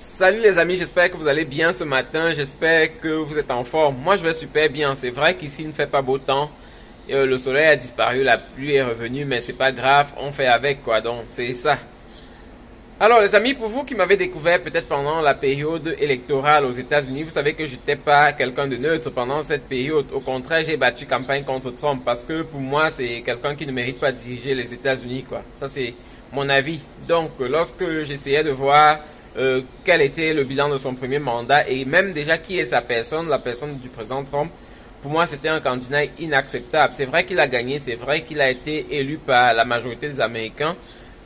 Salut les amis, j'espère que vous allez bien ce matin, j'espère que vous êtes en forme. Moi je vais super bien, c'est vrai qu'ici il ne fait pas beau temps, le soleil a disparu, la pluie est revenue, mais c'est pas grave, on fait avec quoi, donc c'est ça. Alors les amis, pour vous qui m'avez découvert peut-être pendant la période électorale aux États-Unis, vous savez que j'étais pas quelqu'un de neutre pendant cette période. Au contraire, j'ai battu campagne contre Trump parce que pour moi c'est quelqu'un qui ne mérite pas de diriger les États-Unis quoi. Ça c'est mon avis. Donc lorsque j'essayais de voir quel était le bilan de son premier mandat et même déjà qui est sa personne, la personne du président Trump, pour moi c'était un candidat inacceptable. C'est vrai qu'il a gagné, c'est vrai qu'il a été élu par la majorité des Américains.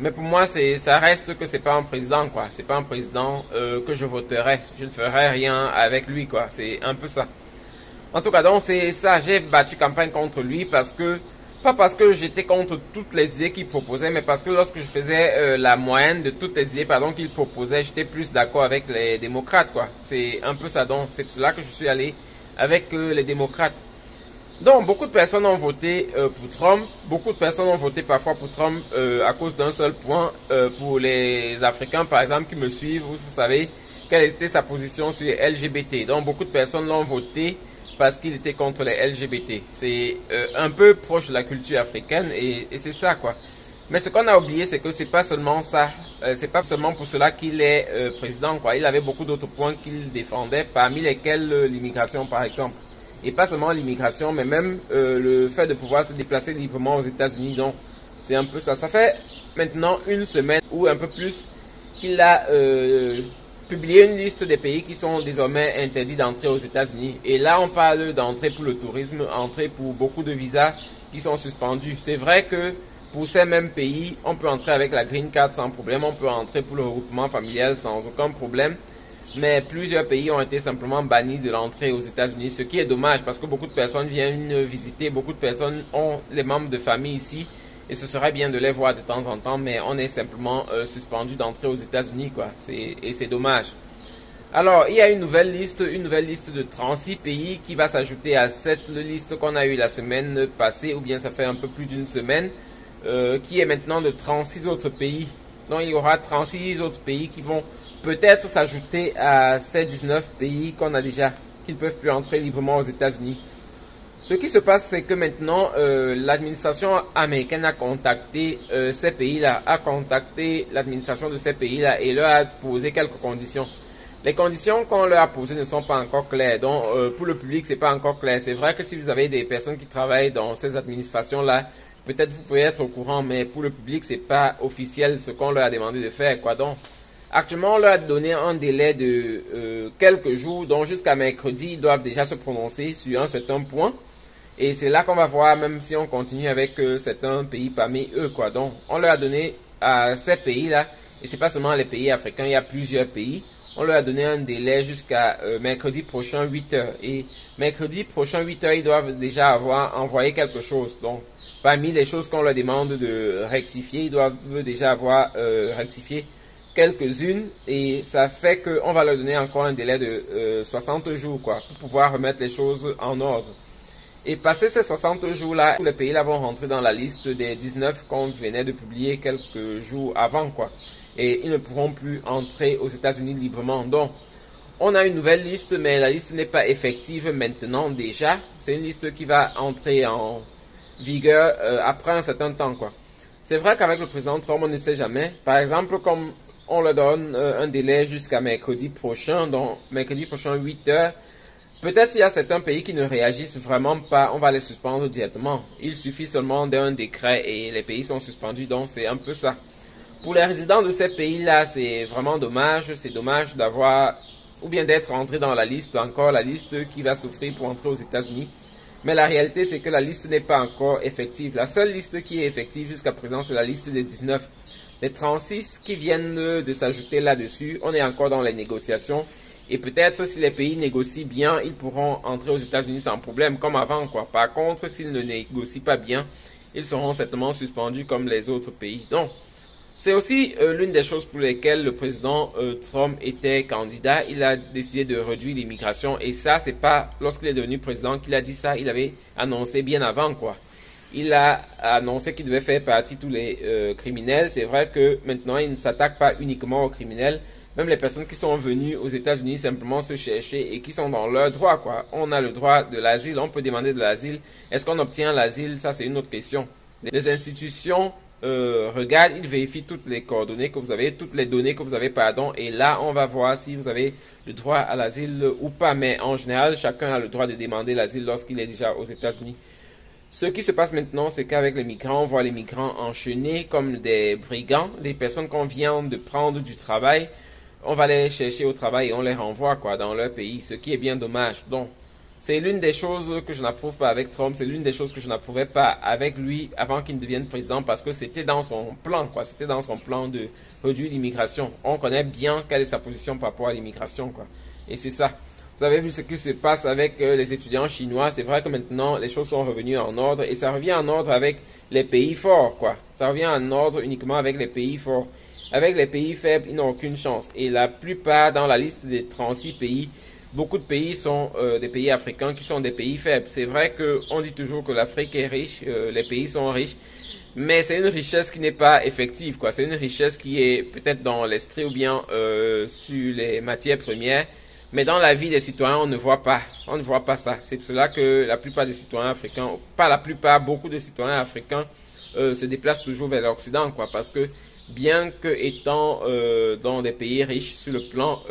Mais pour moi, ça reste que c'est pas un président, quoi. C'est pas un président que je voterai. Je ne ferai rien avec lui, quoi. C'est un peu ça. En tout cas, donc c'est ça. J'ai battu campagne contre lui parce que pas parce que j'étais contre toutes les idées qu'il proposait, mais parce que lorsque je faisais la moyenne de toutes les idées, pardon, qu'il proposait, j'étais plus d'accord avec les démocrates, quoi. C'est un peu ça. Donc c'est cela que je suis allé avec les démocrates. Donc, beaucoup de personnes ont voté pour Trump. Beaucoup de personnes ont voté parfois pour Trump à cause d'un seul point. Pour les Africains, par exemple, qui me suivent, vous savez quelle était sa position sur les LGBT. Donc, beaucoup de personnes l'ont voté parce qu'il était contre les LGBT. C'est un peu proche de la culture africaine et c'est ça, quoi. Mais ce qu'on a oublié, c'est que c'est pas seulement ça. C'est pas seulement pour cela qu'il est président, quoi. Il avait beaucoup d'autres points qu'il défendait, parmi lesquels l'immigration, par exemple. Et pas seulement l'immigration, mais même le fait de pouvoir se déplacer librement aux États-Unis. Donc, c'est un peu ça. Ça fait maintenant une semaine ou un peu plus qu'il a publié une liste des pays qui sont désormais interdits d'entrer aux États-Unis. Et là, on parle d'entrée pour le tourisme, entrée pour beaucoup de visas qui sont suspendus. C'est vrai que pour ces mêmes pays, on peut entrer avec la green card sans problème, on peut entrer pour le regroupement familial sans aucun problème. Mais plusieurs pays ont été simplement bannis de l'entrée aux États-Unis, ce qui est dommage parce que beaucoup de personnes viennent visiter, beaucoup de personnes ont les membres de famille ici et ce serait bien de les voir de temps en temps, mais on est simplement suspendu d'entrer aux États-Unis, quoi. Et c'est dommage. Alors, il y a une nouvelle liste de 36 pays qui va s'ajouter à cette liste qu'on a eue la semaine passée, ou bien ça fait un peu plus d'une semaine, qui est maintenant de 36 autres pays. Donc, il y aura 36 autres pays qui vont peut-être s'ajouter à ces 19 pays qu'on a déjà, qui ne peuvent plus entrer librement aux États-Unis. Ce qui se passe, c'est que maintenant, l'administration américaine a contacté ces pays-là, a contacté l'administration de ces pays-là et leur a posé quelques conditions. Les conditions qu'on leur a posées ne sont pas encore claires. Donc, pour le public, c'est pas encore clair. C'est vrai que si vous avez des personnes qui travaillent dans ces administrations-là, peut-être vous pouvez être au courant, mais pour le public, c'est pas officiel ce qu'on leur a demandé de faire, quoi. Donc, actuellement, on leur a donné un délai de quelques jours, donc jusqu'à mercredi, ils doivent déjà se prononcer sur un certain point. Et c'est là qu'on va voir, même si on continue avec certains pays parmi eux, quoi. Donc, on leur a donné à ces pays-là, et c'est pas seulement les pays africains, il y a plusieurs pays. On leur a donné un délai jusqu'à mercredi prochain 8 heures. Et mercredi prochain 8 heures, ils doivent déjà avoir envoyé quelque chose. Donc, parmi les choses qu'on leur demande de rectifier, ils doivent déjà avoir rectifié quelques-unes et ça fait qu'on va leur donner encore un délai de 60 jours quoi, pour pouvoir remettre les choses en ordre. Et passé ces 60 jours-là, tous les pays là vont rentrer dans la liste des 19 qu'on venait de publier quelques jours avant, quoi. Et ils ne pourront plus entrer aux États-Unis librement. Donc, on a une nouvelle liste, mais la liste n'est pas effective maintenant déjà. C'est une liste qui va entrer en vigueur après un certain temps, quoi. C'est vrai qu'avec le président Trump, on ne sait jamais. Par exemple, comme on leur donne un délai jusqu'à mercredi prochain, donc mercredi prochain 8 heures. Peut-être s'il y a certains pays qui ne réagissent vraiment pas, on va les suspendre directement. Il suffit seulement d'un décret et les pays sont suspendus, donc c'est un peu ça. Pour les résidents de ces pays-là, c'est vraiment dommage. C'est dommage d'avoir, ou bien d'être entré dans la liste, encore la liste qui va souffrir pour entrer aux États-Unis. Mais la réalité, c'est que la liste n'est pas encore effective. La seule liste qui est effective jusqu'à présent, c'est la liste des 19. Les 36 qui viennent de s'ajouter là-dessus, on est encore dans les négociations. Et peut-être si les pays négocient bien, ils pourront entrer aux États-Unis sans problème, comme avant, quoi. Par contre, s'ils ne négocient pas bien, ils seront certainement suspendus comme les autres pays. Donc, c'est aussi l'une des choses pour lesquelles le président Trump était candidat. Il a décidé de réduire l'immigration. Et ça, c'est pas lorsqu'il est devenu président qu'il a dit ça. Il avait annoncé bien avant, quoi. Il a annoncé qu'il devait faire partie tous les criminels. C'est vrai que maintenant, il ne s'attaque pas uniquement aux criminels, Même les personnes qui sont venues aux États-Unis simplement se chercher et qui sont dans leur droit, quoi. On a le droit de l'asile, on peut demander de l'asile. Est-ce qu'on obtient l'asile? Ça, c'est une autre question. Les institutions regardent, ils vérifient toutes les coordonnées que vous avez, toutes les données que vous avez, pardon, et là, on va voir si vous avez le droit à l'asile ou pas. Mais en général, chacun a le droit de demander l'asile lorsqu'il est déjà aux États-Unis. Ce qui se passe maintenant, c'est qu'avec les migrants, on voit les migrants enchaînés comme des brigands, les personnes qu'on vient de prendre du travail. On va les chercher au travail et on les renvoie quoi dans leur pays, ce qui est bien dommage. Donc, c'est l'une des choses que je n'approuve pas avec Trump, c'est l'une des choses que je n'approuvais pas avec lui avant qu'il ne devienne président parce que c'était dans son plan, quoi. C'était dans son plan de réduire l'immigration. On connaît bien quelle est sa position par rapport à l'immigration, quoi. Et c'est ça. Vous avez vu ce qui se passe avec les étudiants chinois. C'est vrai que maintenant, les choses sont revenues en ordre et ça revient en ordre avec les pays forts, quoi. Ça revient en ordre uniquement avec les pays forts. Avec les pays faibles, ils n'ont aucune chance. Et la plupart, dans la liste des 36 pays, beaucoup de pays sont des pays africains qui sont des pays faibles. C'est vrai qu'on dit toujours que l'Afrique est riche, les pays sont riches, mais c'est une richesse qui n'est pas effective, quoi. C'est une richesse qui est peut-être dans l'esprit ou bien sur les matières premières, mais dans la vie des citoyens, on ne voit pas. On ne voit pas ça. C'est pour cela que la plupart des citoyens africains, pas la plupart, beaucoup de citoyens africains se déplacent toujours vers l'Occident, quoi, parce que bien que étant dans des pays riches sur le plan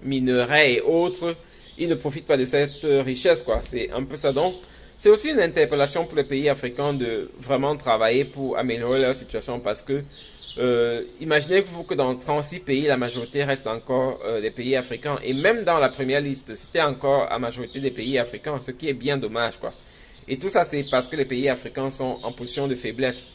minerai et autres, ils ne profitent pas de cette richesse, quoi. C'est un peu ça. Donc, c'est aussi une interpellation pour les pays africains de vraiment travailler pour améliorer leur situation parce que imaginez-vous que dans 36 pays, la majorité reste encore des pays africains. Et même dans la première liste, c'était encore à majorité des pays africains, ce qui est bien dommage, quoi. Et tout ça, c'est parce que les pays africains sont en position de faiblesse.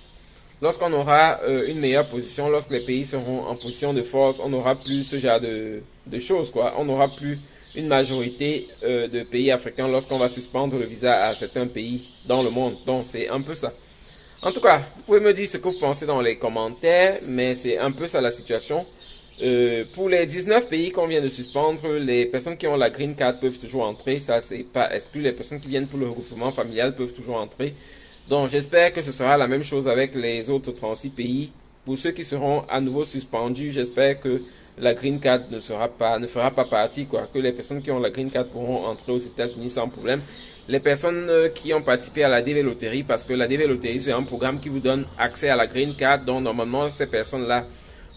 Lorsqu'on aura une meilleure position, lorsque les pays seront en position de force, on n'aura plus ce genre de choses, quoi. On n'aura plus une majorité de pays africains lorsqu'on va suspendre le visa à certains pays dans le monde. Donc, c'est un peu ça. En tout cas, vous pouvez me dire ce que vous pensez dans les commentaires, mais c'est un peu ça la situation. Pour les 19 pays qu'on vient de suspendre, les personnes qui ont la green card peuvent toujours entrer. Ça, c'est pas exclu. Les personnes qui viennent pour le regroupement familial peuvent toujours entrer. Donc, j'espère que ce sera la même chose avec les autres 36 pays. Pour ceux qui seront à nouveau suspendus, j'espère que la green card ne fera pas partie, quoi. Que les personnes qui ont la green card pourront entrer aux États-Unis sans problème. Les personnes qui ont participé à la DV Loterie, parce que la DV Loterie, c'est un programme qui vous donne accès à la green card. Donc, normalement, ces personnes-là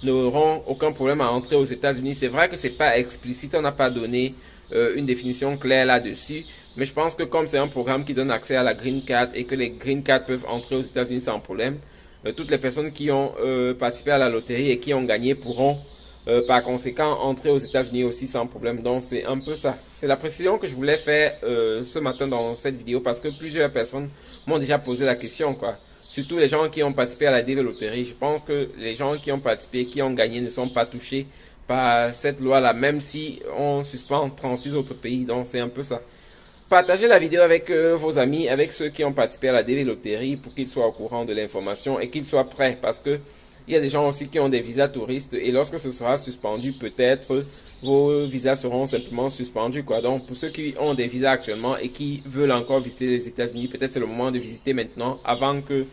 n'auront aucun problème à entrer aux États-Unis. C'est vrai que c'est pas explicite, on n'a pas donné une définition claire là-dessus. Mais je pense que comme c'est un programme qui donne accès à la green card et que les green cards peuvent entrer aux États-Unis sans problème, toutes les personnes qui ont participé à la loterie et qui ont gagné pourront par conséquent entrer aux États-Unis aussi sans problème. Donc c'est un peu ça. C'est la précision que je voulais faire ce matin dans cette vidéo parce que plusieurs personnes m'ont déjà posé la question, quoi. Surtout les gens qui ont participé à la DV Loterie. Je pense que les gens qui ont participé, qui ont gagné ne sont pas touchés par cette loi-là, même si on suspend 36 autres pays. Donc c'est un peu ça. Partagez la vidéo avec vos amis, avec ceux qui ont participé à la DV Loterie pour qu'ils soient au courant de l'information et qu'ils soient prêts parce que il y a des gens aussi qui ont des visas touristes et lorsque ce sera suspendu, peut-être vos visas seront simplement suspendus, quoi. Donc pour ceux qui ont des visas actuellement et qui veulent encore visiter les États-Unis, peut-être c'est le moment de visiter maintenant avant que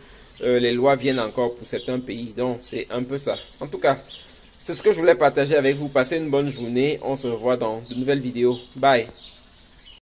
les lois viennent encore pour certains pays. Donc c'est un peu ça. En tout cas, c'est ce que je voulais partager avec vous. Passez une bonne journée. On se revoit dans de nouvelles vidéos. Bye.